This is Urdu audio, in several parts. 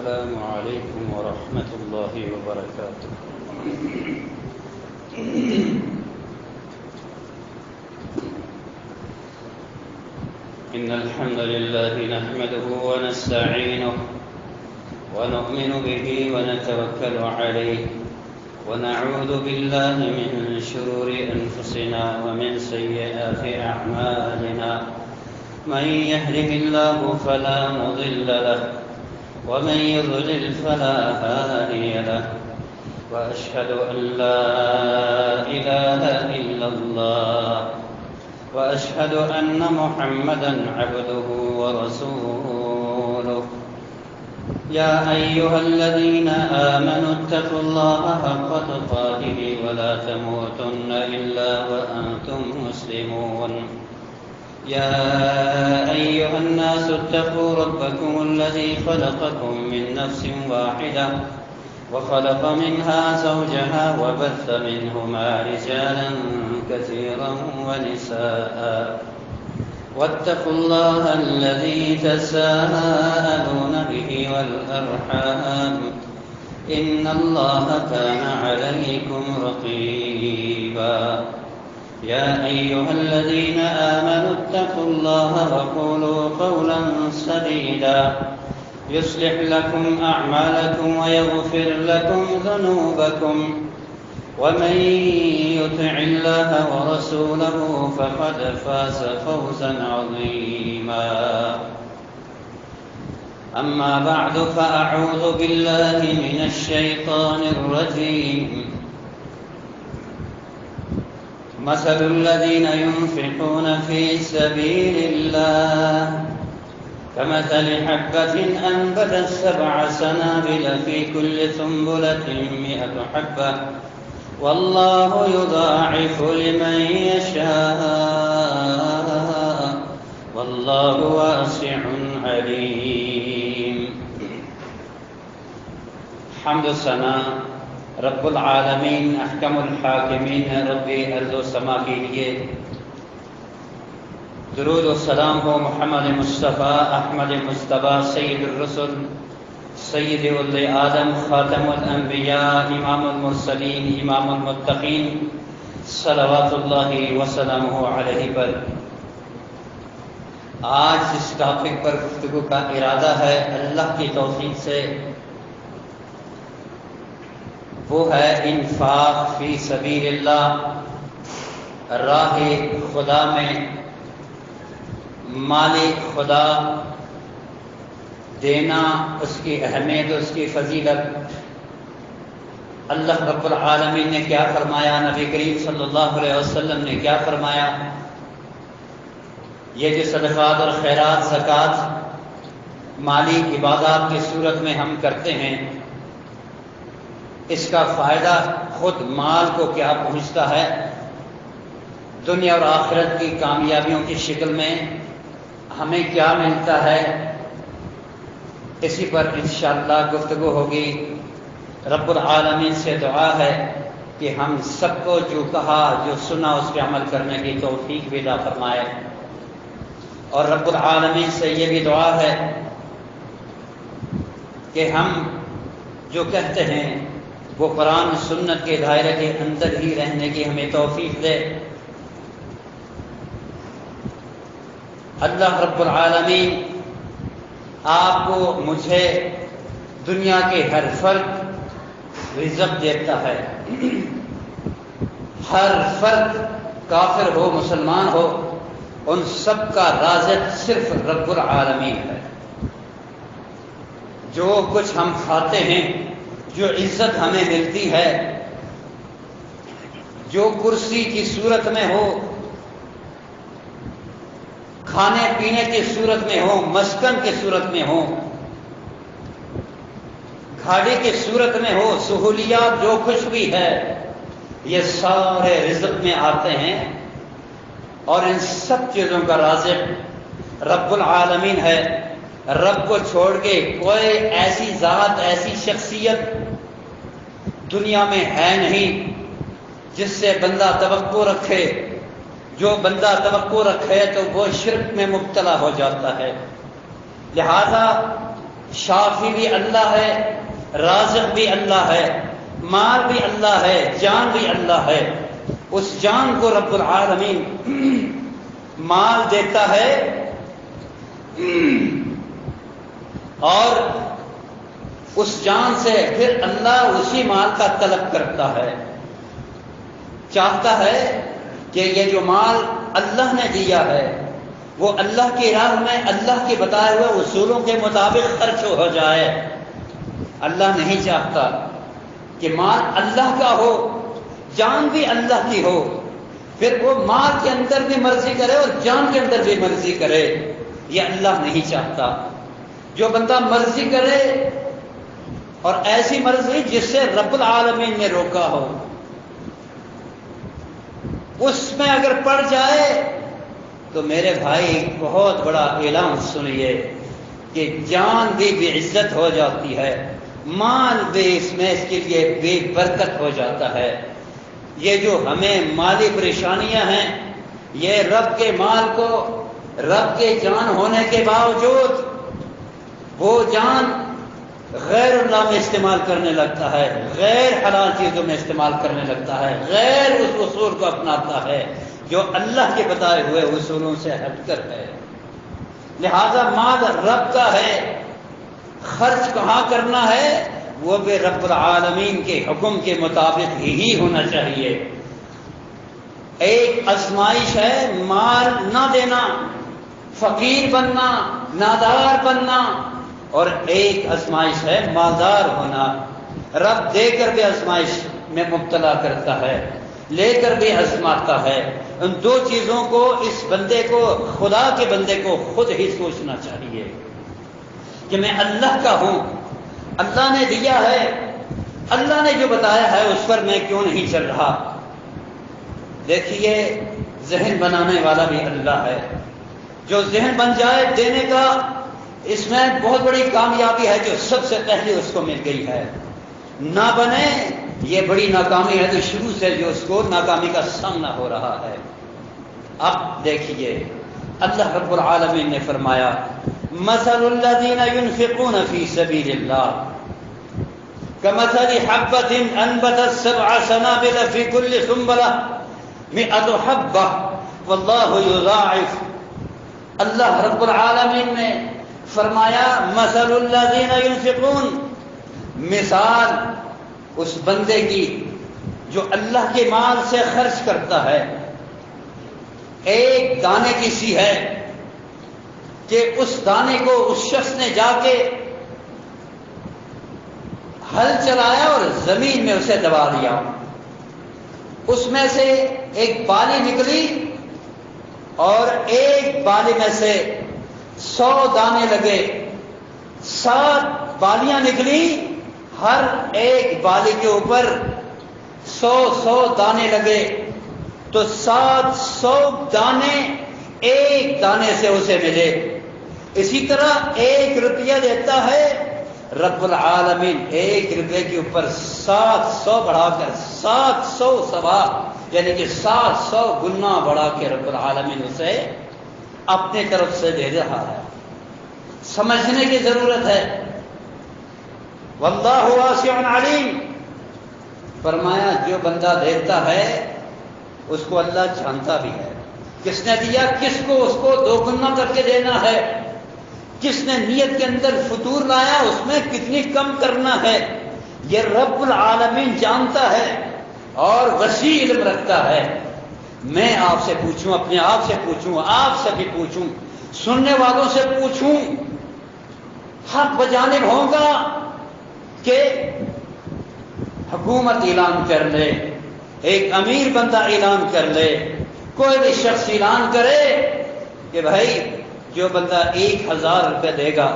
السلام عليكم ورحمة الله وبركاته. إن الحمد لله نحمده ونستعينه ونؤمن به ونتوكل عليه ونعوذ بالله من شرور أنفسنا ومن سيئات أعمالنا. من يهده الله فلا مضل له ومن يضلل فلا هادي له. وأشهد أن لا إله إلا الله وأشهد أن محمدا عبده ورسوله. يا أيها الذين آمنوا اتقوا الله حق تقاته ولا تموتن إلا وأنتم مسلمون. يا أيها الناس اتقوا ربكم الذي خلقكم من نفس واحدة وخلق منها زوجها وبث منهما رجالا كثيرا ونساء. واتقوا الله الذي تساءلون به والأرحام إن الله كان عليكم رقيبا. يا أيها الذين آمنوا اتقوا الله وقولوا قولا سديدا يصلح لكم أعمالكم ويغفر لكم ذنوبكم. ومن يطع الله ورسوله فقد فاز فوزا عظيما. أما بعد فأعوذ بالله من الشيطان الرجيم. مثل الذين ينفقون في سبيل الله كمثل حبة أنبتت 7 سنابل في كل سنبلة 100 حبة والله يضاعف لمن يشاء والله واسع عليم. حمد و ثنا رب العالمین احکم الحاکمین رب ارض و سما کے لیے درود و سلام ہو محمد مصطفیٰ احمد مصطفیٰ سید الرسل سید ولد آدم خاتم الانبیاء امام المرسلین امام المتقین صلوات اللہ وسلامہ علیہ پر. آج جس ٹاپک پر گفتگو کا ارادہ ہے اللہ کی توفیق سے وہ ہے انفاق فی سبیل اللہ، راہ خدا میں مال خدا دینا، اس کی اہمیت، اس کی فضیلت. اللہ رب العالمین نے کیا فرمایا، نبی کریم صلی اللہ علیہ وسلم نے کیا فرمایا. یہ جو صدقات اور خیرات، زکوٰۃ، مالی عبادات کی صورت میں ہم کرتے ہیں، اس کا فائدہ خود مال کو کیا پہنچتا ہے، دنیا اور آخرت کی کامیابیوں کی شکل میں ہمیں کیا ملتا ہے، اسی پر انشاءاللہ گفتگو ہوگی. رب العالمین سے دعا ہے کہ ہم سب کو جو کہا جو سنا اس پہ عمل کرنے کی توفیق بھی عطا فرمائے. اور رب العالمین سے یہ بھی دعا ہے کہ ہم جو کہتے ہیں وہ قرآن و سنت کے دائرے کے اندر ہی رہنے کی ہمیں توفیق دے. اللہ رب العالمین آپ کو مجھے دنیا کے ہر فرد رزق دیتا ہے. ہر فرد کافر ہو مسلمان ہو ان سب کا رازق صرف رب العالمین ہے. جو کچھ ہم کھاتے ہیں، جو عزت ہمیں ملتی ہے، جو کرسی کی صورت میں ہو، کھانے پینے کی صورت میں ہو، مسکن کی صورت میں ہو، گاڑی کی صورت میں ہو، سہولیات جو کچھ بھی ہے یہ سارے رزق میں آتے ہیں. اور ان سب چیزوں کا رازق رب العالمین ہے. رب کو چھوڑ کے کوئی ایسی ذات، ایسی شخصیت دنیا میں ہے نہیں جس سے بندہ توقع رکھے. جو بندہ توقع رکھے تو وہ شرک میں مبتلا ہو جاتا ہے. لہذا شافی بھی اللہ ہے، رازق بھی اللہ ہے، مال بھی اللہ ہے، جان بھی اللہ ہے۔ اس جان کو رب العالمین مال دیتا ہے اور اس جان سے پھر اللہ اسی مال کا طلب کرتا ہے، چاہتا ہے کہ یہ جو مال اللہ نے دیا ہے وہ اللہ کی راہ میں اللہ کے بتائے ہوئے اصولوں کے مطابق خرچ ہو جائے۔ اللہ نہیں چاہتا کہ مال اللہ کا ہو، جان بھی اللہ کی ہو، پھر وہ مال کے اندر بھی مرضی کرے اور جان کے اندر بھی مرضی کرے، یہ اللہ نہیں چاہتا۔ جو بندہ مرضی کرے اور ایسی مرضی جس سے رب العالمین نے روکا ہو، اس میں اگر پڑ جائے تو میرے بھائی ایک بہت بڑا اعلان سنیے کہ جان بھی بے عزت ہو جاتی ہے، مال بھی اس کے لیے بے برکت ہو جاتا ہے۔ یہ جو ہمیں مالی پریشانیاں ہیں، یہ رب کے مال کو رب کے جان ہونے کے باوجود وہ جان غیر اللہ میں استعمال کرنے لگتا ہے، غیر حلال چیزوں میں استعمال کرنے لگتا ہے، غیر اس اصول کو اپناتا ہے جو اللہ کے بتائے ہوئے اصولوں سے ہٹ کر ہے۔ لہذا مال رب کا ہے، خرچ کہاں کرنا ہے وہ بھی رب العالمین کے حکم کے مطابق ہی ہونا چاہیے۔ ایک آزمائش ہے مال نہ دینا، فقیر بننا، نادار بننا، اور ایک آزمائش ہے مالدار ہونا۔ رب دے کر بھی آزمائش میں مبتلا کرتا ہے، لے کر بھی آزماتا ہے۔ ان دو چیزوں کو اس بندے کو، خدا کے بندے کو خود ہی سوچنا چاہیے کہ میں اللہ کا ہوں، اللہ نے دیا ہے، اللہ نے جو بتایا ہے اس پر میں کیوں نہیں چل رہا۔ دیکھیے ذہن بنانے والا بھی اللہ ہے، جو ذہن بن جائے دینے کا، اس میں بہت بڑی کامیابی ہے جو سب سے پہلے اس کو مل گئی ہے۔ نہ بنے یہ بڑی ناکامی ہے، تو شروع سے جو اس کو ناکامی کا سامنا ہو رہا ہے۔ اب دیکھیے اللہ رب العالمین نے فرمایا مثل الذین ينفقون فی سبیل اللہ کمثل حبۃ انبتت سبع سنابل فی کل سنبلہ مئۃ حبۃ واللہ یضاعف۔ اللہ رب العالمین نے فرمایا مثل الذین ينفقون، مثال اس بندے کی جو اللہ کے مال سے خرچ کرتا ہے، ایک دانے کی سی ہے کہ اس دانے کو اس شخص نے جا کے ہل چلایا اور زمین میں اسے دبا دیا، اس میں سے ایک بالی نکلی اور ایک بالی میں سے 100 دانے لگے، 7 بالیاں نکلی، ہر ایک بالی کے اوپر 100 دانے لگے، تو 700 دانے ایک دانے سے اسے ملے۔ اسی طرح 1 روپیہ دیتا ہے رب العالمین، 1 روپے کے اوپر 700 بڑھا کر 700 ثواب، یعنی کہ 700 گنا بڑھا کے رب العالمین اسے اپنے طرف سے دے رہا ہے۔ سمجھنے کی ضرورت ہے۔ واللہ واسع علیم، فرمایا جو بندہ دیتا ہے اس کو اللہ جانتا بھی ہے، کس نے دیا، کس کو اس کو 2 گنا کر کے دینا ہے، کس نے نیت کے اندر فطور لایا اس میں کتنی کم کرنا ہے، یہ رب العالمین جانتا ہے اور وسیع علم رکھتا ہے۔ میں آپ سے پوچھوں، اپنے آپ سے پوچھوں، آپ سے بھی پوچھوں، سننے والوں سے پوچھوں، حق بجانب ہوگا کہ حکومت اعلان کر لے، ایک امیر بندہ اعلان کر لے، کوئی بھی شخص اعلان کرے کہ بھائی جو بندہ 1000 روپے دے گا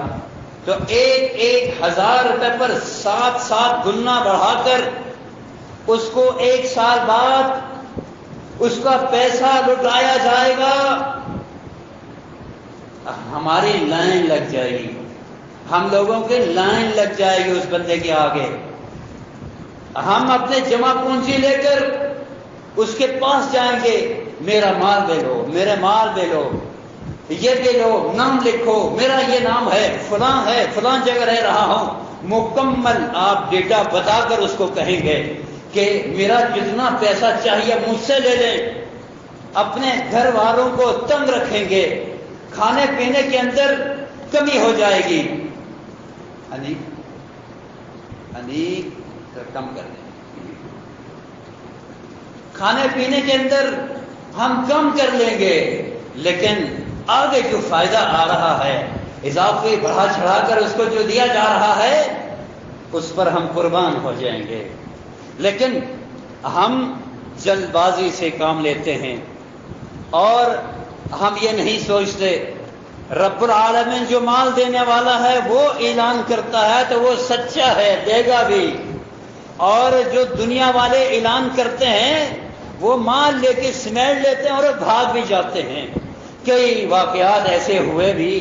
تو 1000 روپے پر 7 گنا بڑھا کر اس کو 1 سال بعد اس کا پیسہ لٹایا جائے گا۔ ہماری لائن لگ جائے گی، ہم لوگوں کی لائن لگ جائے گی اس بندے کے آگے، ہم اپنے جمع پونجی لے کر اس کے پاس جائیں گے، میرا مال دے لو، میرے مال دے لو۔ یہ دے لو، نام لکھو، میرا یہ نام ہے، فلاں جگہ رہ رہا ہوں، مکمل آپ ڈیٹا بتا کر اس کو کہیں گے کہ میرا جتنا پیسہ چاہیے مجھ سے لے لیں، اپنے گھر والوں کو تنگ رکھیں گے، کھانے پینے کے اندر کمی ہو جائے گی، کم کر دیں، کھانے پینے کے اندر ہم کم کر لیں گے، لیکن آگے جو فائدہ آ رہا ہے اضافی بڑھا چڑھا کر اس کو جو دیا جا رہا ہے اس پر ہم قربان ہو جائیں گے۔ لیکن ہم جلد بازی سے کام لیتے ہیں اور ہم یہ نہیں سوچتے رب العالمین جو مال دینے والا ہے وہ اعلان کرتا ہے تو وہ سچا ہے، دے گا بھی، اور جو دنیا والے اعلان کرتے ہیں وہ مال لے کے سمیٹ لیتے ہیں اور بھاگ بھی جاتے ہیں۔ کئی واقعات ایسے ہوئے بھی۔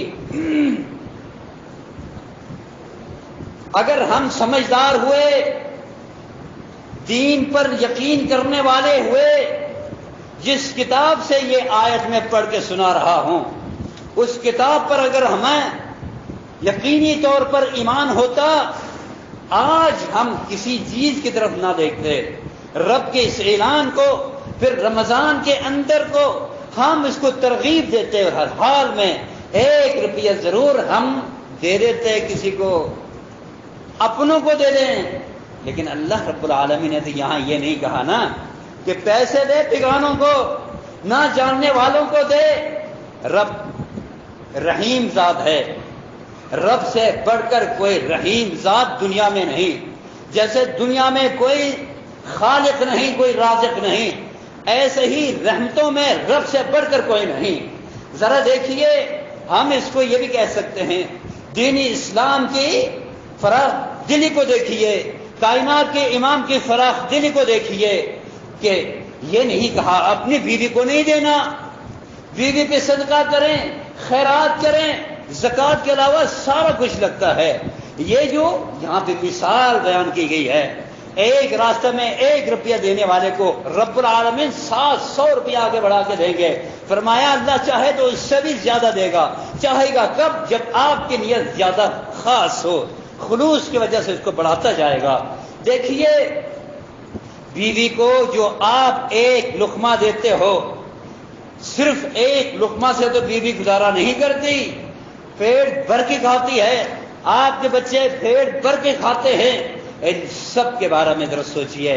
اگر ہم سمجھدار ہوئے، دین پر یقین کرنے والے ہوئے، جس کتاب سے یہ آیت میں پڑھ کے سنا رہا ہوں اس کتاب پر اگر ہمیں یقینی طور پر ایمان ہوتا، آج ہم کسی چیز کی طرف نہ دیکھتے، رب کے اس اعلان کو، پھر رمضان کے اندر کو ہم اس کو ترغیب دیتے، ہر حال میں 1 روپیہ ضرور ہم دے دیتے، کسی کو اپنوں کو دے دیں۔ لیکن اللہ رب العالمین نے تو یہاں یہ نہیں کہا نا کہ پیسے دے بیگانوں کو، نہ جاننے والوں کو دے۔ رب رحیم ذات ہے، رب سے بڑھ کر کوئی رحیم ذات دنیا میں نہیں۔ جیسے دنیا میں کوئی خالق نہیں، کوئی رازق نہیں، ایسے ہی رحمتوں میں رب سے بڑھ کر کوئی نہیں۔ ذرا دیکھیے، ہم اس کو یہ بھی کہہ سکتے ہیں، دین اسلام کی فراخ دلی کو دیکھیے، کائنات کے امام کی فراخ دلی کو دیکھیے کہ یہ نہیں کہا اپنی بیوی کو نہیں دینا، بیوی پہ صدقہ کریں، خیرات کریں، زکوٰۃ کے علاوہ سارا کچھ لگتا ہے۔ یہ جو یہاں پہ مثال بیان کی گئی ہے، ایک راستہ میں 1 روپیہ دینے والے کو رب العالمین 700 روپیہ آگے بڑھا کے دیں گے۔ فرمایا اللہ چاہے تو اس سے بھی زیادہ دے گا، چاہے گا کب؟ جب آپ کی نیت زیادہ خاص ہو، خلوص کی وجہ سے اس کو بڑھاتا جائے گا۔ دیکھیے، بیوی کو جو آپ 1 لقمہ دیتے ہو، صرف 1 لقمہ سے تو بیوی گزارا نہیں کرتی، پیٹ بھر کے کھاتی ہے، آپ کے بچے پیٹ بھر کے کھاتے ہیں۔ ان سب کے بارے میں ذرا سوچئے۔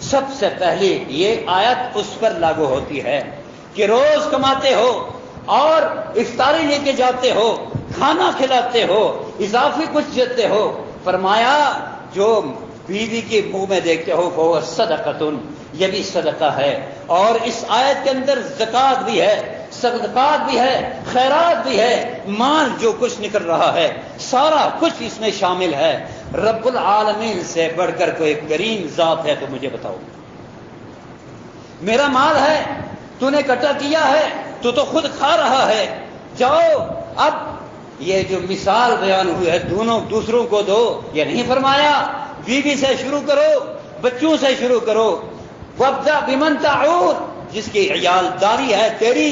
سب سے پہلے یہ آیت اس پر لاگو ہوتی ہے کہ روز کماتے ہو اور افطاری لے کے جاتے ہو، کھانا کھلاتے ہو، اضافی کچھ دیتے ہو۔ فرمایا جو بیوی کے منہ میں دیکھتے ہو وہ صدقۃ، یہ بھی صدقہ ہے۔ اور اس آیت کے اندر زکوٰۃ بھی ہے، صدقات بھی ہے، خیرات بھی ہے، مال جو کچھ نکل رہا ہے سارا کچھ اس میں شامل ہے۔ رب العالمین سے بڑھ کر کوئی کریم ذات ہے تو مجھے بتاؤ، میرا مال ہے، تو نے اکٹھا کیا ہے، تو خود کھا رہا ہے، جاؤ اب یہ جو مثال بیان ہوئی ہے دونوں دوسروں کو دو، یہ نہیں فرمایا بیوی سے شروع کرو، بچوں سے شروع کرو، وابدأ بمن تعول، جس کی عیال داری ہے تیری،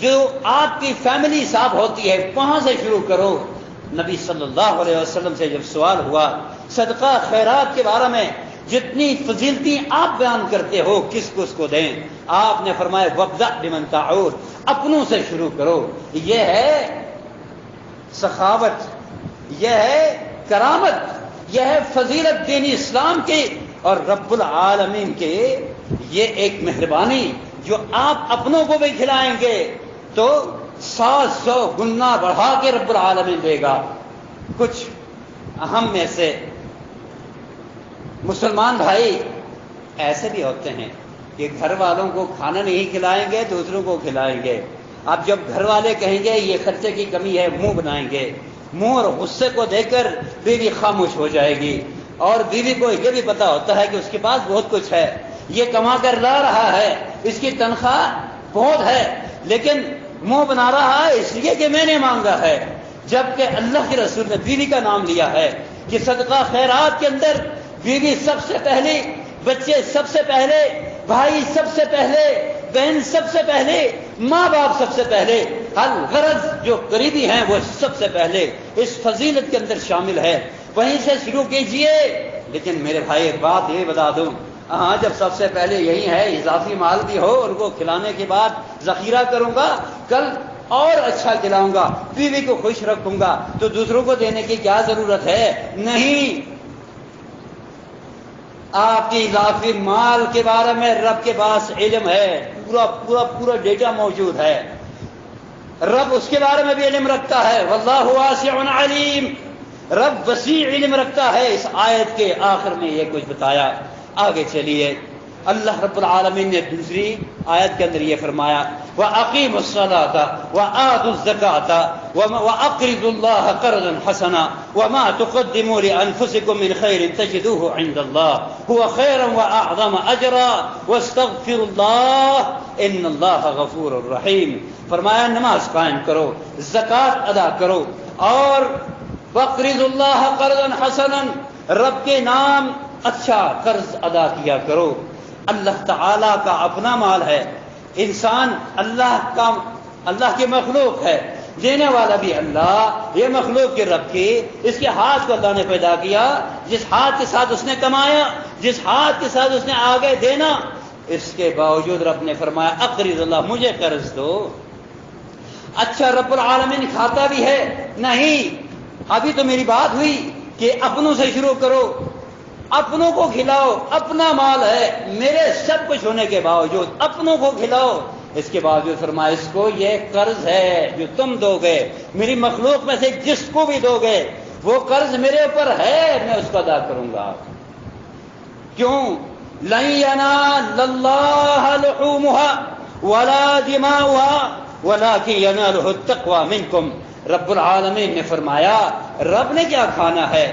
جو آپ کی فیملی صاحب ہوتی ہے وہاں سے شروع کرو۔ نبی صلی اللہ علیہ وسلم سے جب سوال ہوا صدقہ خیرات کے بارے میں، جتنی فضیلتیں آپ بیان کرتے ہو کس کو دیں، آپ نے فرمایا وابدأ بمن تعول، اپنوں سے شروع کرو۔ یہ ہے سخاوت، یہ ہے کرامت، یہ ہے فضیلت دین اسلام کی اور رب العالمین کے یہ ایک مہربانی، جو آپ اپنوں کو بھی کھلائیں گے تو 700 گنا بڑھا کے رب العالمین دے گا۔ کچھ ہم میں سے مسلمان بھائی ایسے بھی ہوتے ہیں کہ گھر والوں کو کھانا نہیں کھلائیں گے، دوسروں کو کھلائیں گے۔ اب جب گھر والے کہیں گے یہ خرچے کی کمی ہے، منہ بنائیں گے، منہ اور غصے کو دیکھ کر بیوی خاموش ہو جائے گی، اور بیوی کو یہ بھی پتا ہوتا ہے کہ اس کے پاس بہت کچھ ہے، یہ کما کر لا رہا ہے، اس کی تنخواہ بہت ہے، لیکن منہ بنا رہا ہے اس لیے کہ میں نے مانگا ہے۔ جبکہ اللہ کے رسول نے بیوی کا نام لیا ہے کہ صدقہ خیرات کے اندر بیوی سب سے پہلے، بچے سب سے پہلے، بھائی سب سے پہلے، بہن سب سے پہلے، ماں باپ سب سے پہلے۔ الغرض جو قریبی ہیں وہ سب سے پہلے اس فضیلت کے اندر شامل ہے، وہیں سے شروع کیجئے۔ لیکن میرے بھائی ایک بات یہ بتا دوں، ہاں جب سب سے پہلے یہی ہے اضافی مال بھی ہو، ان کو کھلانے کے بعد ذخیرہ کروں گا، کل اور اچھا کھلاؤں گا، بیوی کو خوش رکھوں گا، تو دوسروں کو دینے کی کیا ضرورت ہے؟ نہیں، آپ کی اضافی مال کے بارے میں رب کے پاس علم ہے، پورا پورا پورا ڈیٹا موجود ہے، رب اس کے بارے میں بھی علم رکھتا ہے۔ واللہ واسع علیم، رب وسیع علم رکھتا ہے۔ اس آیت کے آخر میں یہ کچھ بتایا۔ آگے چلیے، اللہ رب العالمین نے دوسری آیت کے اندر یہ فرمایا، وَأَقِيمُوا الصَّلَاةَ وَآتُوا الزَّكَاةَ وَأَقْرِضُوا اللَّهَ قَرْضًا حَسَنًا وَمَا تُقَدِّمُوا لِأَنفُسِكُم مِّنْ خَيْرٍ تَجِدُوهُ عِندَ اللَّهِ هُوَ خَيْرًا وَأَعْظَمَ أَجْرًا وَاسْتَغْفِرُوا اللَّهَ إِنَّ اللَّهَ غَفُورٌ رَّحِيمٌ۔ فرمایا نماز قائم کرو، زکوٰۃ ادا کرو، اور وَاقْرِضُوا اللَّهَ قَرْضًا حَسَنًا، رب کے نام اچھا قرض ادا کیا کرو۔ اللہ تعالیٰ کا اپنا مال ہے، انسان اللہ کی مخلوق ہے، دینے والا بھی اللہ، یہ مخلوق کے رب کی، اس کے ہاتھ کو اللہ نے پیدا کیا، جس ہاتھ کے ساتھ اس نے کمایا، جس ہاتھ کے ساتھ اس نے آگے دینا، اس کے باوجود رب نے فرمایا اقرض اللہ، مجھے قرض دو۔ اچھا رب العالمین کھاتا بھی ہے؟ نہیں، ابھی تو میری بات ہوئی کہ اپنوں سے شروع کرو، اپنوں کو کھلاؤ، اپنا مال ہے، میرے سب کچھ ہونے کے باوجود اپنوں کو کھلاؤ۔ اس کے باوجود فرمایا اس کو یہ قرض ہے جو تم دو گے، میری مخلوق میں سے جس کو بھی دو گے وہ قرض میرے اوپر ہے، میں اس کو ادا کروں گا۔ کیوں؟ لَن يَنَالَ اللَّهَ لُحُومُهَا وَلَا دِمَاؤُهَا وَلَٰكِن يَنَالُهُ التَّقْوَىٰ مِنكُمْ۔ رب العالمین نے فرمایا رب نے کیا کھانا ہے؟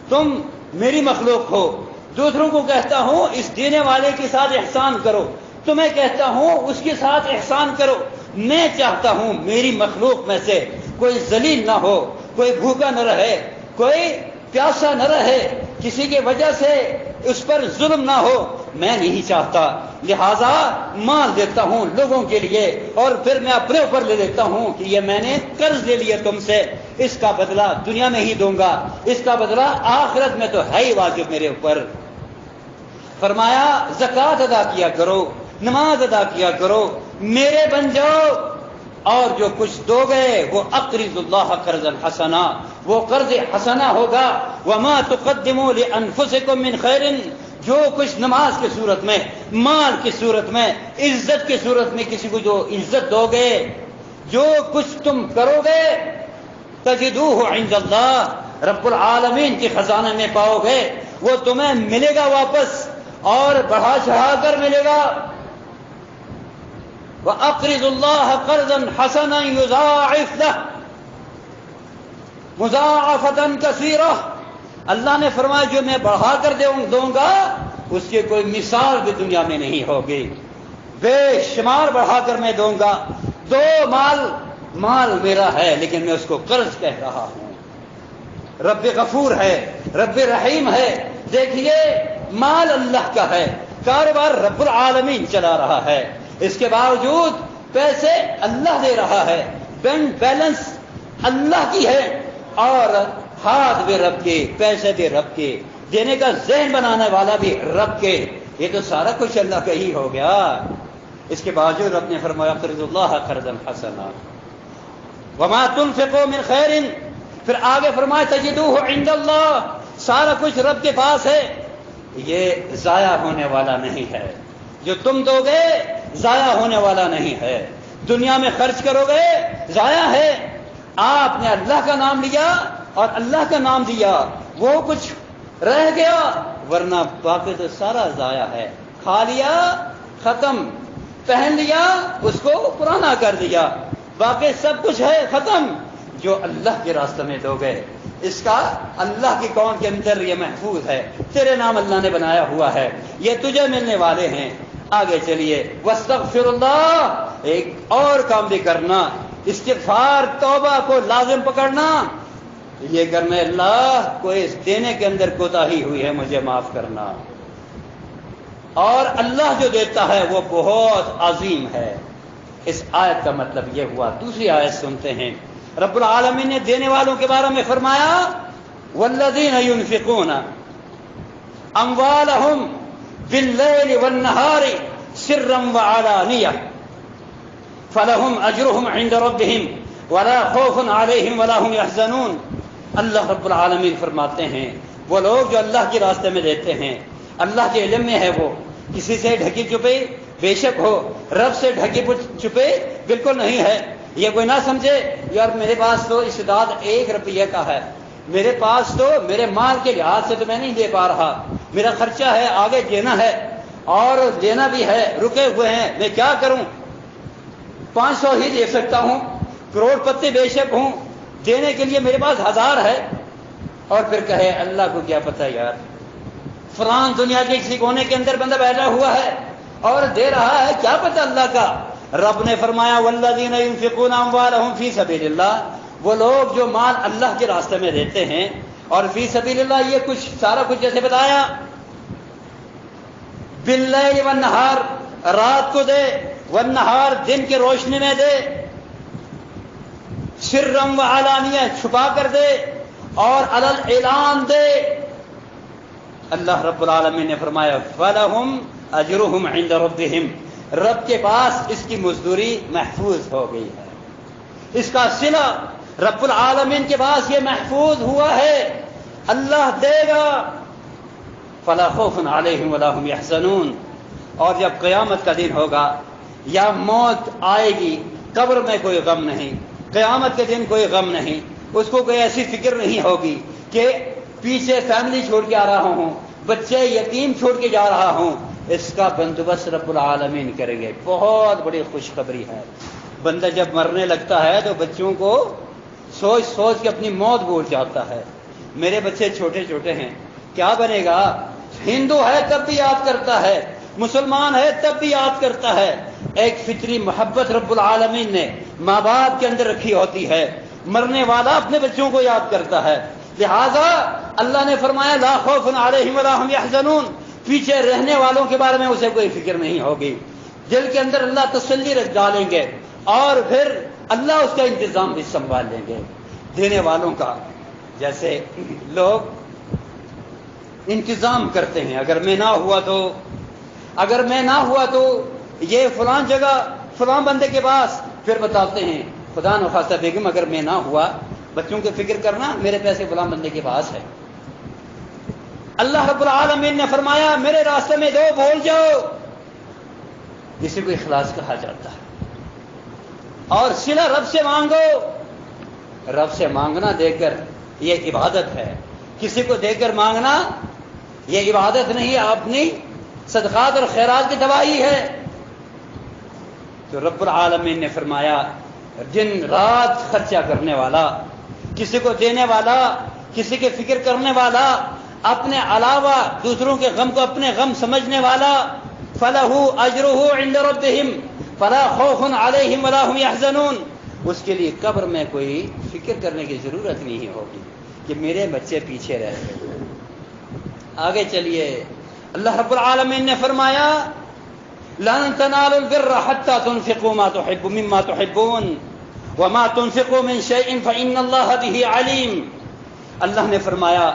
تم میری مخلوق ہو، دوسروں کو کہتا ہوں اس دینے والے کے ساتھ احسان کرو، تمہیں کہتا ہوں اس کے ساتھ احسان کرو۔ میں چاہتا ہوں میری مخلوق میں سے کوئی ذلیل نہ ہو، کوئی بھوکا نہ رہے، کوئی پیاسا نہ رہے، کسی کی وجہ سے اس پر ظلم نہ ہو، میں نہیں چاہتا، لہذا مال دیتا ہوں لوگوں کے لیے، اور پھر میں اپنے اوپر لے لیتا ہوں کہ یہ میں نے قرض لے لیا تم سے، اس کا بدلہ دنیا میں ہی دوں گا، اس کا بدلہ آخرت میں تو ہے ہی واجب میرے اوپر۔ فرمایا زکوٰۃ ادا کیا کرو، نماز ادا کیا کرو، میرے بن جاؤ، اور جو کچھ دو گے وہ اقرض اللہ قرضا حسنا، وہ قرض حسنا ہوگا۔ وما تقدموا لانفسکم من خیر، جو کچھ نماز کی صورت میں، مال کی صورت میں، عزت کی صورت میں کسی کو جو عزت دو گے، جو کچھ تم کرو گے، تجدوہ عند اللہ، رب العالمین کے خزانے میں پاؤ گے، وہ تمہیں ملے گا واپس، اور بڑھا چڑھا کر ملے گا۔ وَأَقْرِضُوا اللَّهَ قَرْضًا حَسَنًا يُضَاعِفْ لَهُ مُضَاعَفَةً كَثِيرَةً، اللہ نے فرمایا جو میں بڑھا کر دوں گا اس کی کوئی مثال بھی دنیا میں نہیں ہوگی، بے شمار بڑھا کر میں دوں گا۔ دو مال میرا ہے لیکن میں اس کو قرض کہہ رہا ہوں۔ رب غفور ہے، رب رحیم ہے۔ دیکھیے مال اللہ کا ہے، کاروبار رب العالمین چلا رہا ہے، اس کے باوجود پیسے اللہ دے رہا ہے، بینک بیلنس اللہ کی ہے، اور ہاتھ بھی رب کے، پیسے بھی رب کے، دینے کا ذہن بنانے والا بھی رب کے، یہ تو سارا کچھ اللہ کا ہی ہو گیا۔ اس کے باوجود رب نے فرمایا قرض اللہ قرضا حسنا وما تنفقوا من خیر، پھر آگے فرمایا تجدوہ عند اللہ، سارا کچھ رب کے پاس ہے، یہ ضائع ہونے والا نہیں ہے، جو تم دو گے ضائع ہونے والا نہیں ہے، دنیا میں خرچ کرو گے ضائع ہے۔ آپ نے اللہ کا نام لیا اور اللہ کا نام دیا، وہ کچھ رہ گیا، ورنہ باقی تو سارا ضائع ہے، کھا لیا ختم، پہن لیا اس کو پرانا کر دیا، باقی سب کچھ ہے ختم۔ جو اللہ کے راستے میں دو گے اس کا اللہ کی کون کے اندر یہ محفوظ ہے، تیرے نام اللہ نے بنایا ہوا ہے، یہ تجھے ملنے والے ہیں۔ آگے چلیے، واستغفر اللہ، ایک اور کام بھی کرنا، استغفار توبہ کو لازم پکڑنا، یہ کرنا اللہ کوئی اس دینے کے اندر کوتاہی ہوئی ہے مجھے معاف کرنا، اور اللہ جو دیتا ہے وہ بہت عظیم ہے، اس آیت کا مطلب یہ ہوا۔ دوسری آیت سنتے ہیں، رب العالمین نے دینے والوں کے بارے میں فرمایا والذین ينفقون اموالهم باللیل والنہار سرا وعلانیہ فلهم اجرهم عند ربهم ولا خوف علیہم ولا هم يحزنون۔ اللہ رب العالمین فرماتے ہیں وہ لوگ جو اللہ کے راستے میں دیتے ہیں، اللہ کے علم میں ہے وہ کسی سے ڈھکی چھپی بے شک ہو، رب سے ڈھکی چھپے بالکل نہیں ہے۔ یہ کوئی نہ سمجھے یار میرے پاس تو استعداد 1 روپیہ کا ہے، میرے پاس تو میرے مال کے لحاظ سے تو میں نہیں دے پا رہا، میرا خرچہ ہے، آگے دینا ہے اور دینا بھی ہے، رکے ہوئے ہیں، میں کیا کروں؟ 500 ہی دے سکتا ہوں، کروڑ پتی بے شک ہوں، دینے کے لیے میرے پاس 1000 ہے۔ اور پھر کہے اللہ کو کیا پتہ یار، فلان دنیا کے کسی کونے کے اندر بندہ بیٹھا ہوا ہے اور دے رہا ہے، کیا پتہ اللہ کا۔ رب نے فرمایا والذین ينفقون اموالهم فی سبیل اللہ، وہ لوگ جو مال اللہ کے راستے میں دیتے ہیں، اور فی سبیل اللہ یہ کچھ سارا کچھ جیسے بتایا، باللیل والنہار رات کو دے، والنہار دن کی روشنی میں دے، سرا وعلانیہ چھپا کر دے، اور علل اعلان دے۔ اللہ رب العالمین نے فرمایا فلہم اجرہم عند ربہم، رب کے پاس اس کی مزدوری محفوظ ہو گئی ہے، اس کا صلہ رب العالمین کے پاس یہ محفوظ ہوا ہے، اللہ دے گا۔ فلا خوف علیہم ولا هم يحزنون، اور جب قیامت کا دن ہوگا یا موت آئے گی، قبر میں کوئی غم نہیں، قیامت کے دن کوئی غم نہیں، اس کو کوئی ایسی فکر نہیں ہوگی کہ پیچھے فیملی چھوڑ کے آ رہا ہوں، بچے یتیم چھوڑ کے جا رہا ہوں، اس کا بندوبست رب العالمین کریں گے۔ بہت بڑی خوشخبری ہے۔ بندہ جب مرنے لگتا ہے تو بچوں کو سوچ سوچ کے اپنی موت بھول جاتا ہے، میرے بچے چھوٹے چھوٹے ہیں، کیا بنے گا؟ ہندو ہے تب بھی یاد کرتا ہے، مسلمان ہے تب بھی یاد کرتا ہے۔ ایک فطری محبت رب العالمین نے ماں باپ کے اندر رکھی ہوتی ہے، مرنے والا اپنے بچوں کو یاد کرتا ہے، لہذا اللہ نے فرمایا لا خوف علیہم ولا هم يحزنون، پیچھے رہنے والوں کے بارے میں اسے کوئی فکر نہیں ہوگی، دل کے اندر اللہ تسلی رکھ ڈالیں گے، اور پھر اللہ اس کا انتظام بھی سنبھال لیں گے۔ دینے والوں کا جیسے لوگ انتظام کرتے ہیں، اگر میں نہ ہوا تو یہ فلان جگہ فلان بندے کے پاس، پھر بتاتے ہیں خدا نخواستہ بیگم اگر میں نہ ہوا، بچوں کی فکر کرنا، میرے پیسے فلان بندے کے پاس ہے۔ اللہ رب العالمین نے فرمایا میرے راستے میں دو، بھول جاؤ، اسی کو اخلاص کہا جاتا ہے۔ اور صلہ رب سے مانگو، رب سے مانگنا دے کر یہ عبادت ہے، کسی کو دے کر مانگنا یہ عبادت نہیں، اپنی صدقات اور خیرات کی تباہی ہے۔ تو رب العالمین نے فرمایا دن رات خرچہ کرنے والا، کسی کو دینے والا، کسی کی فکر کرنے والا، اپنے علاوہ دوسروں کے غم کو اپنے غم سمجھنے والا، فلہ اجرہ عند ربہم فلا خوف علیہم ولا هم يحزنون، اس کے لیے قبر میں کوئی فکر کرنے کی ضرورت نہیں ہوگی کہ میرے بچے پیچھے رہ گئے۔ آگے چلیے، اللہ رب العالمین نے فرمایا لن تنالوا البر حتى تنفقوا ما تحبون مما تحبون وما تنفقوا من شيء فإن الله به عليم۔ اللہ نے فرمایا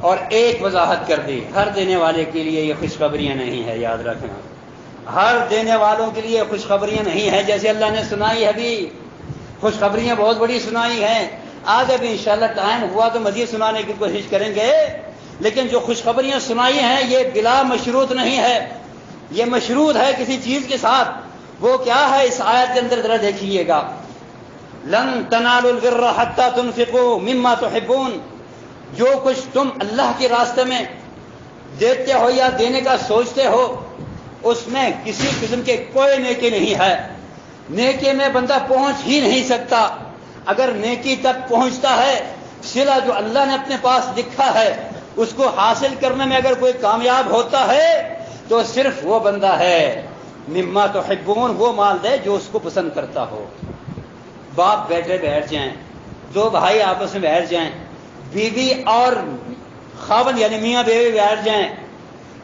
اور ایک وضاحت کر دی، ہر دینے والے کے لیے یہ خوشخبریاں نہیں ہے، یاد رکھنا، ہر دینے والوں کے لیے خوشخبریاں نہیں ہیں۔ جیسے اللہ نے سنائی ہے بھی، خوشخبریاں بہت بڑی سنائی ہیں، آگے بھی انشاءاللہ ٹائم ہوا تو مزید سنانے کی کوشش کریں گے، لیکن جو خوشخبریاں سنائی ہیں یہ بلا مشروط نہیں ہے، یہ مشروط ہے کسی چیز کے ساتھ۔ وہ کیا ہے اس آیت کے اندر ذرا دیکھیے گا، لن تنالوا البر حتى تنفقوا مما تحبون، جو کچھ تم اللہ کے راستے میں دیتے ہو یا دینے کا سوچتے ہو، اس میں کسی قسم کے کوئی نیکی نہیں ہے، نیکی میں بندہ پہنچ ہی نہیں سکتا۔ اگر نیکی تک پہنچتا ہے، صلہ جو اللہ نے اپنے پاس لکھا ہے اس کو حاصل کرنے میں اگر کوئی کامیاب ہوتا ہے تو صرف وہ بندہ ہے مما تحبون، وہ مال دے جو اس کو پسند کرتا ہو۔ باپ بیٹے بیٹھ جائیں، دو بھائی آپس میں بیٹھ جائیں، بیوی اور خاوند یعنی میاں بیوی بیٹھ جائیں،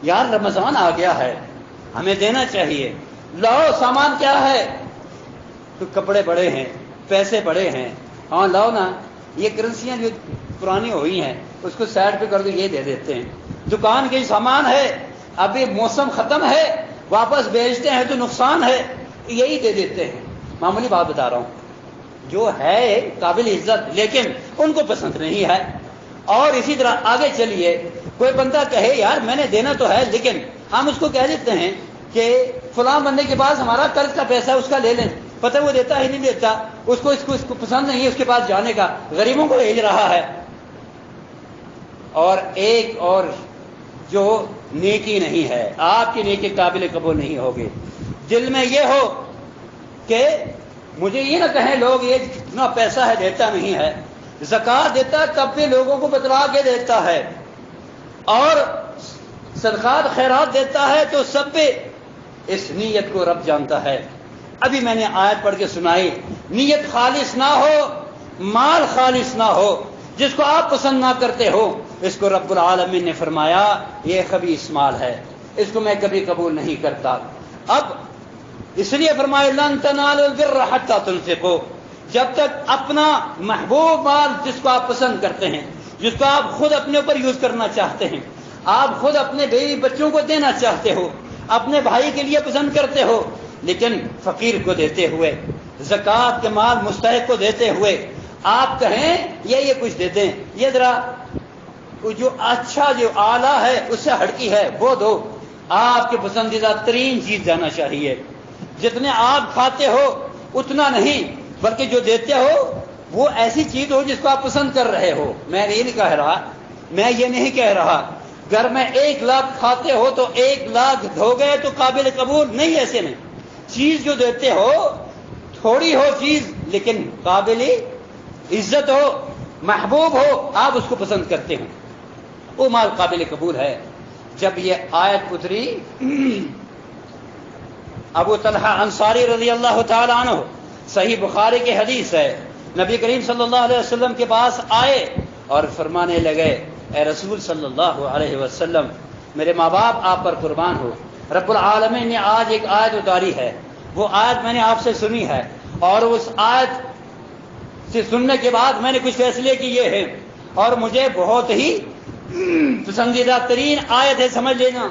یار رمضان آ گیا ہے ہمیں دینا چاہیے، لاؤ سامان کیا ہے؟ تو کپڑے بڑے ہیں، پیسے بڑے ہیں، ہاں لاؤ نا، یہ کرنسیاں جو پرانی ہوئی ہیں اس کو سائڈ پہ کر دو، یہ دے دیتے ہیں۔ دکان کے سامان ہے، ابھی موسم ختم ہے، واپس بیچتے ہیں تو نقصان ہے، یہی دے دیتے ہیں۔ معمولی بات بتا رہا ہوں، جو ہے قابل عزت لیکن ان کو پسند نہیں ہے۔ اور اسی طرح آگے چلیے، کوئی بندہ کہے یار میں نے دینا تو ہے، لیکن ہم اس کو کہہ دیتے ہیں کہ فلاں بندے کے پاس ہمارا قرض کا پیسہ اس کا لے لیں، پتہ وہ دیتا ہی نہیں دیتا، اس کو پسند نہیں ہے اس کے پاس جانے کا، غریبوں کو بھیج رہا ہے۔ اور ایک اور جو نیکی نہیں ہے، آپ کی نیکی قابل قبول نہیں ہوگی، دل میں یہ ہو کہ مجھے یہ نہ کہیں لوگ یہ جتنا پیسہ ہے دیتا نہیں ہے، زکوٰۃ دیتا تب بھی لوگوں کو بتلا کے دیتا ہے، اور صدقات خیرات دیتا ہے تو سب بھی اس نیت کو رب جانتا ہے۔ ابھی میں نے آیت پڑھ کے سنائی، نیت خالص نہ ہو، مال خالص نہ ہو، جس کو آپ پسند نہ کرتے ہو، اس کو رب العالمین نے فرمایا یہ خبیث مال ہے، اس کو میں کبھی قبول نہیں کرتا۔ اب اس لیے فرمایا لن تنالوا البر حتى تنفقوا، جب تک اپنا محبوب مال جس کو آپ پسند کرتے ہیں، جس کو آپ خود اپنے اوپر یوز کرنا چاہتے ہیں، آپ خود اپنے بیوی بچوں کو دینا چاہتے ہو، اپنے بھائی کے لیے پسند کرتے ہو، لیکن فقیر کو دیتے ہوئے، زکوٰۃ کے مال مستحق کو دیتے ہوئے آپ کہیں یہ کچھ دے دیں، یہ ذرا جو اچھا جو اعلیٰ ہے اس سے ہٹکی ہے وہ دو، آپ کے پسندیدہ ترین چیز جانا چاہیے۔ جتنے آپ کھاتے ہو اتنا نہیں، بلکہ جو دیتے ہو وہ ایسی چیز ہو جس کو آپ پسند کر رہے ہو۔ میں یہ نہیں کہہ رہا گھر میں 1,00,000 کھاتے ہو تو 1,00,000 ہو گئے تو قابل قبول نہیں، ایسے نہیں، چیز جو دیتے ہو تھوڑی ہو چیز لیکن قابل عزت ہو، محبوب ہو، آپ اس کو پسند کرتے ہو، وہ مال قابل قبول ہے۔ جب یہ آیت اتری، ابو طلحہ انصاری رضی اللہ تعالی عنہ، صحیح بخاری کی حدیث ہے، نبی کریم صلی اللہ علیہ وسلم کے پاس آئے اور فرمانے لگے اے رسول صلی اللہ علیہ وسلم، میرے ماں باپ آپ پر قربان ہو، رب العالمین نے آج ایک آیت اتاری ہے، وہ آیت میں نے آپ سے سنی ہے، اور اس آیت سے سننے کے بعد میں نے کچھ فیصلے کیے ہیں، اور مجھے بہت ہی پسندیدہ ترین آیت ہے، سمجھ لینا،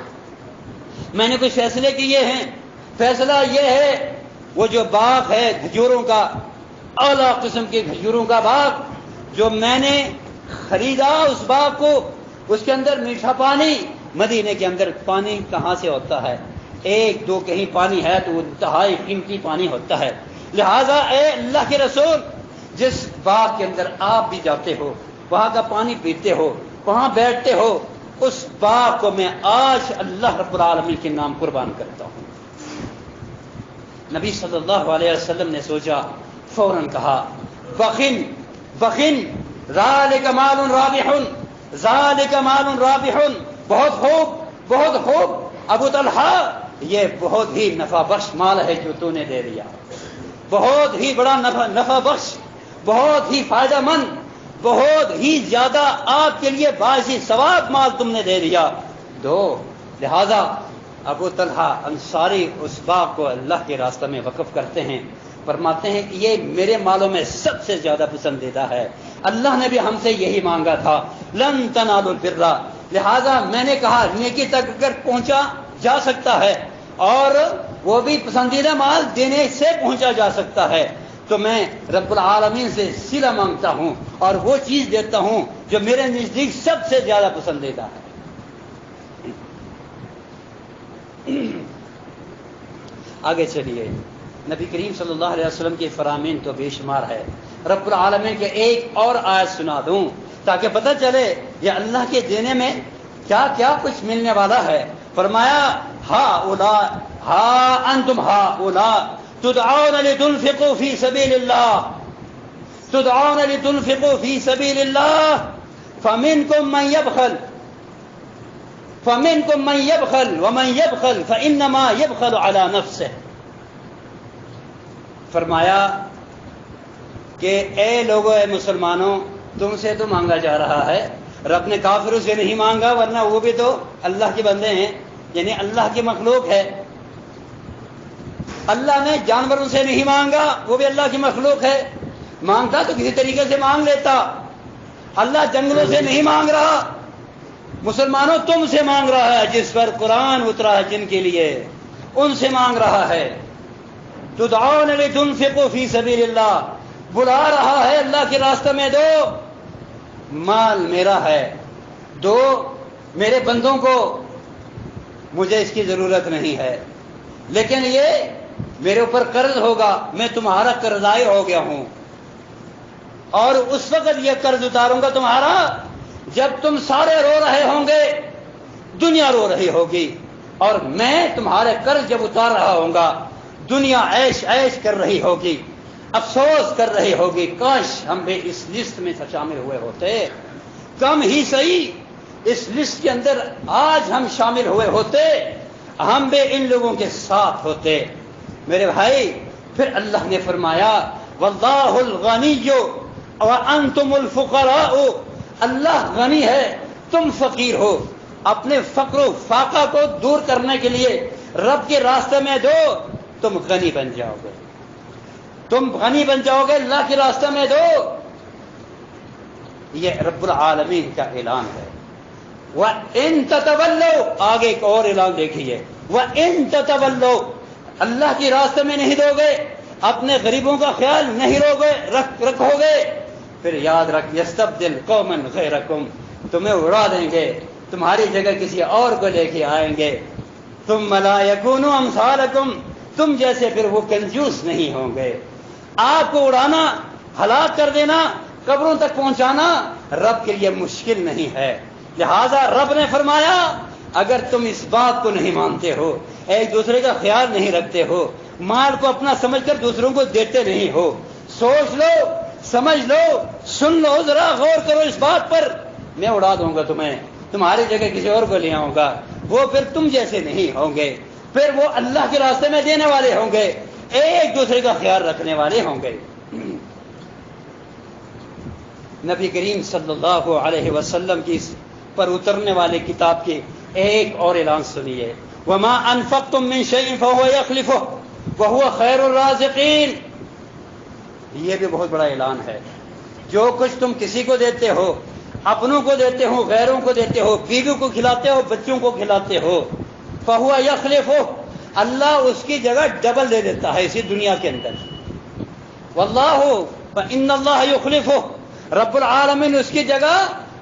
میں نے کچھ فیصلے کیے ہیں۔ فیصلہ یہ ہے، وہ جو باغ ہے کھجوروں کا، اعلیٰ قسم کے کھجوروں کا باغ جو میں نے خریدا، اس باغ کو، اس کے اندر میٹھا پانی، مدینے کے اندر پانی کہاں سے ہوتا ہے؟ 1-2 کہیں پانی ہے تو وہ انتہائی قیمتی پانی ہوتا ہے۔ لہذا اے اللہ کے رسول، جس باغ کے اندر آپ بھی جاتے ہو، وہاں کا پانی پیتے ہو، وہاں بیٹھتے ہو، اس باغ کو میں آج اللہ رب العالمین کے نام قربان کرتا ہوں۔ نبی صلی اللہ علیہ وسلم نے سوچا، فوراً کہا بخن بخن، ذالک مال رابح، ذالک مال رابح، بہت خوب بہت خوب ابو طلحہ، یہ بہت ہی نفع بخش مال ہے جو تو نے دے دیا، بہت ہی بڑا نفع بخش، بہت ہی فائدہ مند، بہت ہی زیادہ آپ کے لیے باعث ثواب مال تم نے دے دیا، دو۔ لہذا ابو طلحہ انصاری اس باغ کو اللہ کے راستہ میں وقف کرتے ہیں، فرماتے ہیں کہ یہ میرے مالوں میں سب سے زیادہ پسندیدہ ہے، اللہ نے بھی ہم سے یہی مانگا تھا، لن تنالوا البر، لہذا میں نے کہا نیکی تک اگر پہنچا جا سکتا ہے اور وہ بھی پسندیدہ مال دینے سے پہنچا جا سکتا ہے تو میں رب العالمین سے صلہ مانگتا ہوں اور وہ چیز دیتا ہوں جو میرے نزدیک سب سے زیادہ پسندیدہ ہے۔ آگے چلیے، نبی کریم صلی اللہ علیہ وسلم کے فرامین تو بے شمار ہے، رب العالمین کے ایک اور آیت سنا دوں تاکہ پتہ چلے یہ اللہ کے دینے میں کیا کیا کچھ ملنے والا ہے۔ فرمایا ہا انتم ہؤلاء تدعون لتنفقوا فی سبیل اللہ، تدعون لتنفقوا فی سبیل اللہ فمنکم من یبخل، فمنکم من یبخل ومن یبخل فانما یبخل علی نفسہ۔ فرمایا کہ اے لوگوں، اے مسلمانوں، تم سے تو مانگا جا رہا ہے، رب نے کافروں سے نہیں مانگا، ورنہ وہ بھی تو اللہ کے بندے ہیں، یعنی اللہ کی مخلوق ہے۔ اللہ نے جانوروں سے نہیں مانگا، وہ بھی اللہ کی مخلوق ہے، مانگتا تو کسی طریقے سے مانگ لیتا۔ اللہ جنگلوں سے نہیں مانگ رہا، مسلمانوں تم سے مانگ رہا ہے، جس پر قرآن اترا ہے جن کے لیے ان سے مانگ رہا ہے۔ تدعون لتنفقوا فی سبیل اللہ، بلا رہا ہے اللہ کے راستے میں دو، مال میرا ہے، دو میرے بندوں کو، مجھے اس کی ضرورت نہیں ہے، لیکن یہ میرے اوپر قرض ہوگا، میں تمہارا قرضائی ہو گیا ہوں، اور اس وقت یہ قرض اتاروں گا تمہارا جب تم سارے رو رہے ہوں گے، دنیا رو رہی ہوگی، اور میں تمہارے قرض جب اتار رہا ہوں گا، دنیا عیش عیش کر رہی ہوگی، افسوس کر رہی ہوگی، کاش ہم بھی اس لسٹ میں شامل ہوئے ہوتے، کم ہی صحیح اس لسٹ کے اندر آج ہم شامل ہوئے ہوتے، ہم بھی ان لوگوں کے ساتھ ہوتے۔ میرے بھائی، پھر اللہ نے فرمایا واللہ الغنی وانتم الفقراء، اللہ غنی ہے، تم فقیر ہو، اپنے فقر و فاقہ کو دور کرنے کے لیے رب کے راستے میں دو، تم غنی بن جاؤ گے، تم غنی بن جاؤ گے، اللہ کے راستے میں دو۔ یہ رب العالمین کا اعلان ہے۔ وَإِن تَتَوَلَّوْا، آگے ایک اور اعلان دیکھیے، وَإِن تَتَوَلَّوْا، اللہ کے راستے میں نہیں دو گے، اپنے غریبوں کا خیال نہیں رکھو گے، پھر یاد رکھ یستبدل قوما غیرکم، تمہیں اڑا دیں گے، تمہاری جگہ کسی اور کو لے کے آئیں گے، ثم لا یکونوا امثالکم، تم جیسے پھر وہ کنجوس نہیں ہوں گے۔ آپ کو اڑانا، ہلاک کر دینا، قبروں تک پہنچانا رب کے لیے مشکل نہیں ہے، لہذا رب نے فرمایا اگر تم اس بات کو نہیں مانتے ہو، ایک دوسرے کا خیال نہیں رکھتے ہو، مال کو اپنا سمجھ کر دوسروں کو دیتے نہیں ہو، سوچ لو، سمجھ لو، سن لو، ذرا غور کرو اس بات پر، میں اڑا دوں گا تمہیں، تمہاری جگہ کسی اور کو لے آؤں گا، وہ پھر تم جیسے نہیں ہوں گے، پھر وہ اللہ کے راستے میں دینے والے ہوں گے، ایک دوسرے کا خیال رکھنے والے ہوں گے۔ نبی کریم صلی اللہ علیہ وسلم کی پر اترنے والے کتاب کے ایک اور اعلان سنیے، وما انفقتم من شيء فهو يخلفه وهو خير الرازقين، یہ بھی بہت بڑا اعلان ہے۔ جو کچھ تم کسی کو دیتے ہو، اپنوں کو دیتے ہو، غیروں کو دیتے ہو، بیوی کو کھلاتے ہو، بچوں کو کھلاتے ہو، فهو يخلفه، اللہ اس کی جگہ ڈبل دے دیتا ہے اسی دنیا کے اندر، واللہ فإن اللہ يخلفه، رب العالمین اس کی جگہ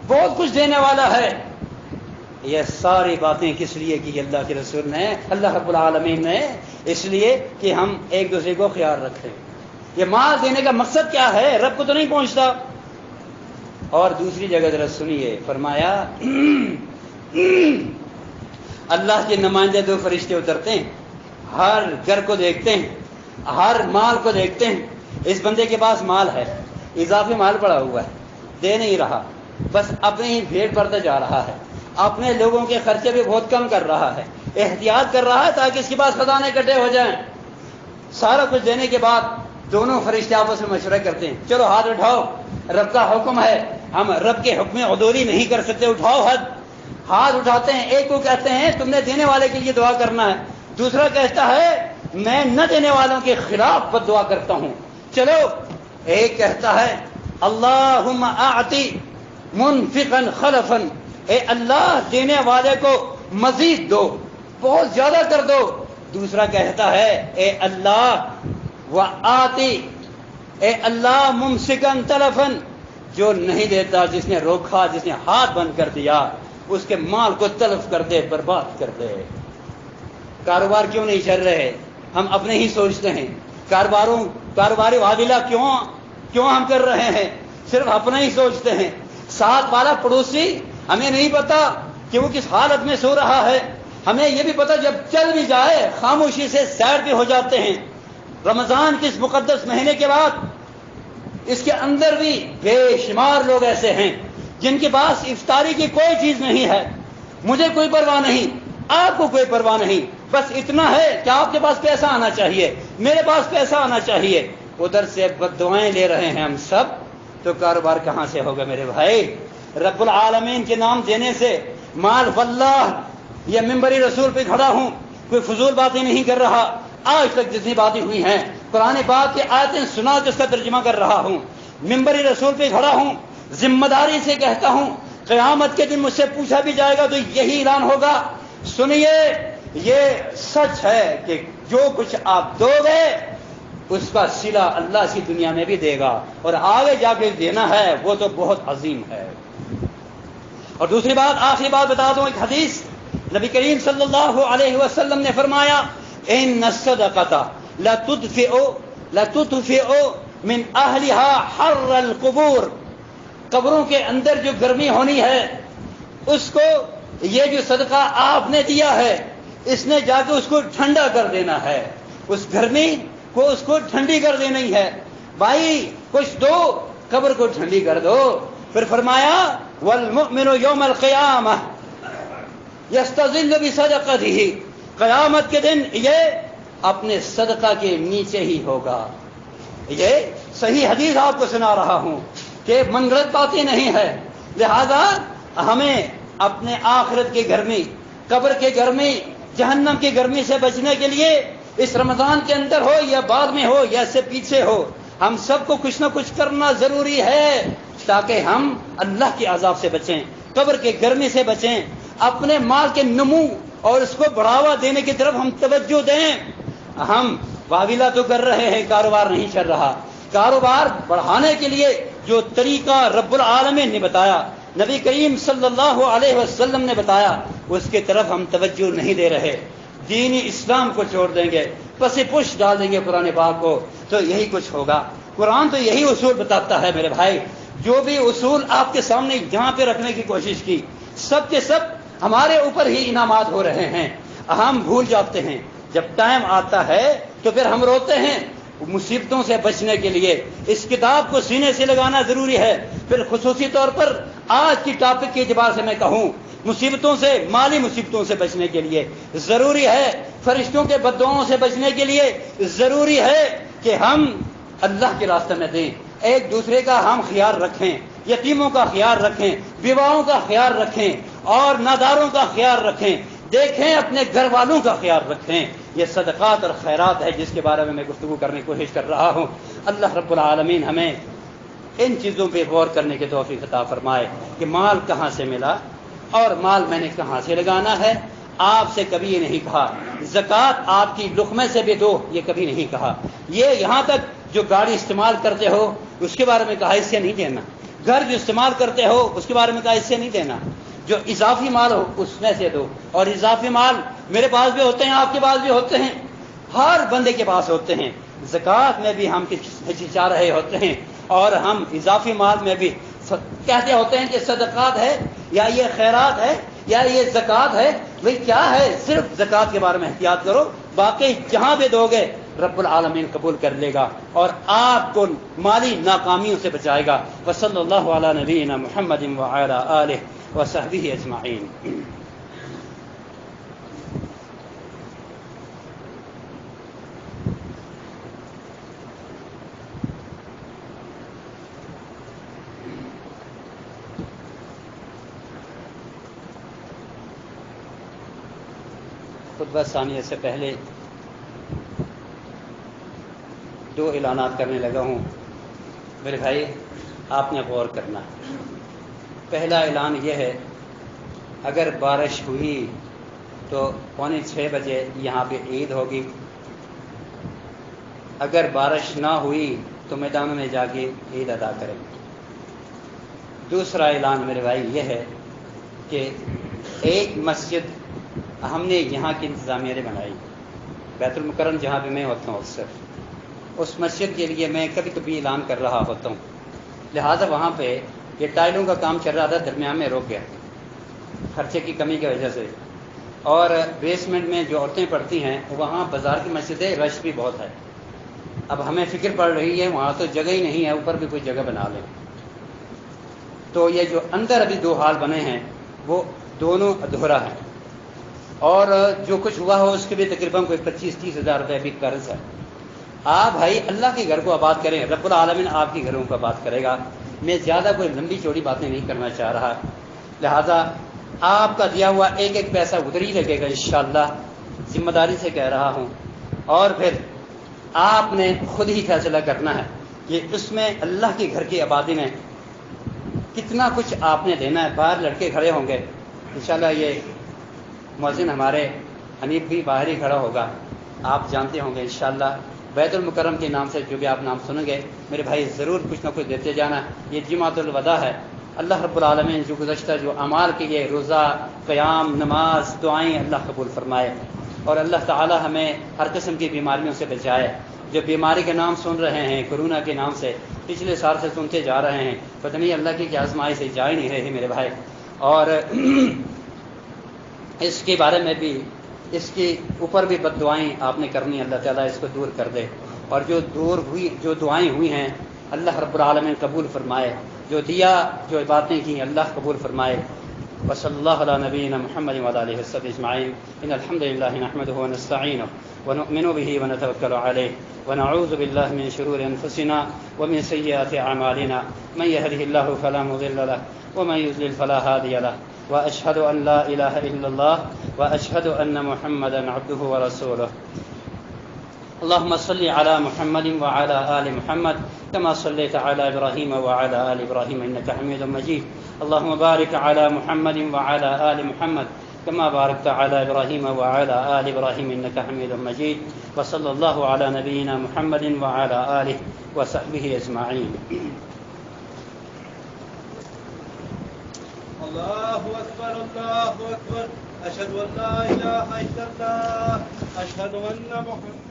بہت کچھ دینے والا ہے۔ یہ ساری باتیں کس لیے کی اللہ کے رسول نے، اللہ رب العالمین نے، اس لیے کہ ہم ایک دوسرے کو خیال رکھیں۔ یہ مال دینے کا مقصد کیا ہے؟ رب کو تو نہیں پہنچتا۔ اور دوسری جگہ ذرا سنیے، فرمایا اللہ کے نمائندے دو فرشتے اترتے ہیں، ہر گھر کو دیکھتے ہیں، ہر مال کو دیکھتے ہیں، اس بندے کے پاس مال ہے، اضافی مال پڑا ہوا ہے، دے نہیں رہا، بس اپنے ہی بھیڑ پڑتا جا رہا ہے، اپنے لوگوں کے خرچے بھی بہت کم کر رہا ہے، احتیاط کر رہا ہے تاکہ اس کے پاس خزانے اکٹھے ہو جائیں۔ سارا کچھ دینے کے بعد دونوں فرشتے آپس میں مشورہ کرتے ہیں، چلو ہاتھ اٹھاؤ، رب کا حکم ہے، ہم رب کے حکم عدولی نہیں کر سکتے، اٹھاؤ ہاتھ اٹھاتے ہیں۔ ایک کو کہتے ہیں تم نے دینے والے کے لیے دعا کرنا ہے، دوسرا کہتا ہے میں نہ دینے والوں کے خلاف بد دعا کرتا ہوں۔ چلو، ایک کہتا ہے اللہم اعطی منفقا خلفا، اے اللہ دینے والے کو مزید دو، بہت زیادہ کر دو۔ دوسرا کہتا ہے اے اللہ وآتی، اے اللہ ممسکا تلفا، جو نہیں دیتا، جس نے روکا، جس نے ہاتھ بند کر دیا، اس کے مال کو تلف کر دے، برباد کر دے۔ کاروبار کیوں نہیں چل رہے؟ ہم اپنے ہی سوچتے ہیں، کاروباری معاملہ کیوں ہم کر رہے ہیں؟ صرف اپنا ہی سوچتے ہیں۔ ساتھ والا پڑوسی ہمیں نہیں پتا کہ وہ کس حالت میں سو رہا ہے، ہمیں یہ بھی پتا جب چل بھی جائے خاموشی سے سیر بھی ہو جاتے ہیں۔ رمضان کے اس مقدس مہینے کے بعد اس کے اندر بھی بے شمار لوگ ایسے ہیں جن کے پاس افطاری کی کوئی چیز نہیں ہے۔ مجھے کوئی پرواہ نہیں، آپ کو کوئی پرواہ نہیں، بس اتنا ہے کہ آپ کے پاس پیسہ آنا چاہیے، میرے پاس پیسہ آنا چاہیے۔ ادھر سے بد دعائیں لے رہے ہیں ہم سب، تو کاروبار کہاں سے ہوگا میرے بھائی؟ رب العالمین کے نام دینے سے، مال واللہ، یہ منبری رسول پہ کھڑا ہوں، کوئی فضول باتیں نہیں کر رہا، آج تک جتنی باتیں ہوئی ہیں قرآن پاک کی آیتیں سنا کے اس کا ترجمہ کر رہا ہوں، منبر رسول پہ کھڑا ہوں، ذمہ داری سے کہتا ہوں قیامت کے دن مجھ سے پوچھا بھی جائے گا تو یہی اعلان ہوگا، سنیے یہ سچ ہے کہ جو کچھ آپ دو گے اس کا صلہ اللہ اس کی دنیا میں بھی دے گا، اور آگے جا کے دینا ہے وہ تو بہت عظیم ہے۔ اور دوسری بات، آخری بات بتا دوں، ایک حدیث نبی کریم صلی اللہ علیہ وسلم نے فرمایا ان الصدقۃ لتدفئ من اہلها حر القبور، قبروں کے اندر جو گرمی ہونی ہے اس کو یہ جو صدقہ آپ نے دیا ہے اس نے جا کے اس کو ٹھنڈا کر دینا ہے، اس گرمی کو اس کو ٹھنڈی کر دینی ہے۔ بھائی کچھ دو، قبر کو ٹھنڈی کر دو۔ پھر فرمایا والمؤمن یوم القیامہ یستظل بصدقته، قیامت کے دن یہ اپنے صدقہ کے نیچے ہی ہوگا۔ یہ صحیح حدیث آپ کو سنا رہا ہوں کہ منگلت باتیں نہیں ہے، لہذا ہمیں اپنے آخرت کی گرمی، قبر کی گرمی، جہنم کی گرمی سے بچنے کے لیے اس رمضان کے اندر ہو یا بعد میں ہو یا اس سے پیچھے ہو، ہم سب کو کچھ نہ کچھ کرنا ضروری ہے تاکہ ہم اللہ کے عذاب سے بچیں، قبر کی گرمی سے بچیں، اپنے مال کے نمو اور اس کو بڑھاوا دینے کی طرف ہم توجہ دیں۔ ہم واویلا تو کر رہے ہیں، کاروبار نہیں چل رہا، کاروبار بڑھانے کے لیے جو طریقہ رب العالمین نے بتایا، نبی کریم صلی اللہ علیہ وسلم نے بتایا، اس کی طرف ہم توجہ نہیں دے رہے، دینی اسلام کو چھوڑ دیں گے، پس پش ڈال دیں گے قرآن پاک کو، تو یہی کچھ ہوگا۔ قرآن تو یہی اصول بتاتا ہے میرے بھائی، جو بھی اصول آپ کے سامنے یہاں پہ رکھنے کی کوشش کی، سب کے سب ہمارے اوپر ہی انعامات ہو رہے ہیں، ہم بھول جاتے ہیں، جب ٹائم آتا ہے تو پھر ہم روتے ہیں۔ مصیبتوں سے بچنے کے لیے اس کتاب کو سینے سے لگانا ضروری ہے۔ پھر خصوصی طور پر آج کی ٹاپک کے اعتبار سے میں کہوں، مصیبتوں سے، مالی مصیبتوں سے بچنے کے لیے ضروری ہے، فرشتوں کے بددعاؤں سے بچنے کے لیے ضروری ہے کہ ہم اللہ کے راستے میں دیں، ایک دوسرے کا ہم خیال رکھیں، یتیموں کا خیال رکھیں، بیواؤں کا خیال رکھیں اور ناداروں کا خیال رکھیں، دیکھیں اپنے گھر والوں کا خیال رکھیں۔ یہ صدقات اور خیرات ہے جس کے بارے میں گفتگو کرنے کی کوشش کر رہا ہوں۔ اللہ رب العالمین ہمیں ان چیزوں پہ غور کرنے کی توفیق عطا فرمائے کہ مال کہاں سے ملا اور مال میں نے کہاں سے لگانا ہے۔ آپ سے کبھی یہ نہیں کہا زکوٰۃ آپ کی لقمے سے بھی دو، یہ کبھی نہیں کہا۔ یہ یہاں تک جو گاڑی استعمال کرتے ہو اس کے بارے میں کہا اس سے نہیں دینا، گھر جو استعمال کرتے ہو اس کے بارے میں کہا اس سے نہیں دینا، جو اضافی مال ہو اس میں سے دو۔ اور اضافی مال میرے پاس بھی ہوتے ہیں، آپ کے پاس بھی ہوتے ہیں، ہر بندے کے پاس ہوتے ہیں۔ زکوٰۃ میں بھی ہم ہچکچا رہے ہوتے ہیں اور ہم اضافی مال میں بھی کہتے ہوتے ہیں کہ صدقات ہے یا یہ خیرات ہے یا یہ زکوٰۃ ہے۔ بھئی کیا ہے، صرف زکوٰۃ کے بارے میں احتیاط کرو، باقی جہاں بھی دو گے رب العالمین قبول کر لے گا اور آپ کو مالی ناکامیوں سے بچائے گا۔ وصلی اللہ علی نبینا محمد وعلی آلہ وصحبہ اجمعین۔ خطبہ ثانیہ سے پہلے دو اعلانات کرنے لگا ہوں میرے بھائی، آپ نے غور کرنا۔ پہلا اعلان یہ ہے، اگر بارش ہوئی تو 5:45 بجے یہاں پہ عید ہوگی، اگر بارش نہ ہوئی تو میدانوں میں جا کے عید ادا کریں۔ دوسرا اعلان میرے بھائی یہ ہے کہ ایک مسجد ہم نے یہاں کی انتظامیہ نے بنائی، بیت المکرم جہاں پہ میں ہوتا ہوں اکثر، اس مسجد کے لیے میں کبھی کبھی اعلان کر رہا ہوتا ہوں، لہٰذا وہاں پہ یہ ٹائلوں کا کام چل رہا تھا، درمیان میں رک گیا خرچے کی کمی کی وجہ سے، اور بیسمنٹ میں جو عورتیں پڑھتی ہیں وہاں بازار کی مسجد ہے، رش بھی بہت ہے۔ اب ہمیں فکر پڑ رہی ہے وہاں تو جگہ ہی نہیں ہے، اوپر بھی کوئی جگہ بنا لیں۔ تو یہ جو اندر ابھی 2 ہال بنے ہیں وہ دونوں ادھورا ہیں، اور جو کچھ ہوا ہو اس کے بھی تقریباً کوئی 25-30 ہزار روپے بھی قرض ہے۔ آپ بھائی اللہ کے گھر کو آباد کریں، رب العالمین آپ کے گھروں کو آباد کرے گا۔ میں زیادہ کوئی لمبی چوڑی باتیں نہیں کرنا چاہ رہا، لہذا آپ کا دیا ہوا ایک ایک پیسہ ادھر ہی لگے گا انشاءاللہ، ذمہ داری سے کہہ رہا ہوں۔ اور پھر آپ نے خود ہی فیصلہ کرنا ہے کہ اس میں اللہ کے گھر کی آبادی میں کتنا کچھ آپ نے دینا ہے. باہر لڑکے کھڑے ہوں گے انشاءاللہ، یہ مؤذن ہمارے حنیف بھی باہر ہی کھڑا ہوگا، آپ جانتے ہوں گے انشاءاللہ. بیت المکرم کے نام سے جو بھی آپ نام سنیں گے میرے بھائی ضرور کچھ نہ کچھ دیتے جانا. یہ جمعۃ الوداع ہے. اللہ رب العالمین جو گزشتہ جو اعمال کیے، روزہ، قیام، نماز، دعائیں، اللہ قبول فرمائے، اور اللہ تعالی ہمیں ہر قسم کی بیماریوں سے بچائے. جو بیماری کے نام سن رہے ہیں کورونا کے نام سے، پچھلے سال سے سنتے جا رہے ہیں، پتہ نہیں اللہ کی کیا آزمائی سے جا ہی نہیں رہے میرے بھائی. اور اس کے بارے میں بھی، اس کے اوپر بھی بد دعائیں آپ نے کرنی، اللہ تعالیٰ اس کو دور کر دے. اور جو دعائیں ہوئی ہیں اللہ رب العالمین قبول فرمائے، جو دیا، جو باتیں کی اللہ قبول فرمائے. وصلی اللہ علی نبینا محمد وعلی آلہ وصحبہ اجمعین. ان الحمد للہ نحمده ونستعینه ونؤمن به ونتوکل علیہ ونعوذ باللہ من شرور انفسنا ومن سیئات اعمالنا. من يهده الله فلا مضل له ومن يضلل فلا هادي له. واشهد ان لا اله الا الله واشهد ان محمدا عبده ورسوله. اللهم صل على محمد وعلى آل محمد كما صليت على إبراهيم وعلى آل إبراهيم إنك حميد مجيد. اللهم بارك على محمد وعلى آل محمد كما باركت على إبراهيم وعلى آل إبراهيم إنك حميد مجيد. وصلى الله على نبينا محمد وعلى آله وصحبه أجمعين. الله أكبر الله أكبر. أشهد أن لا إله إلا الله. أشهد أن محمد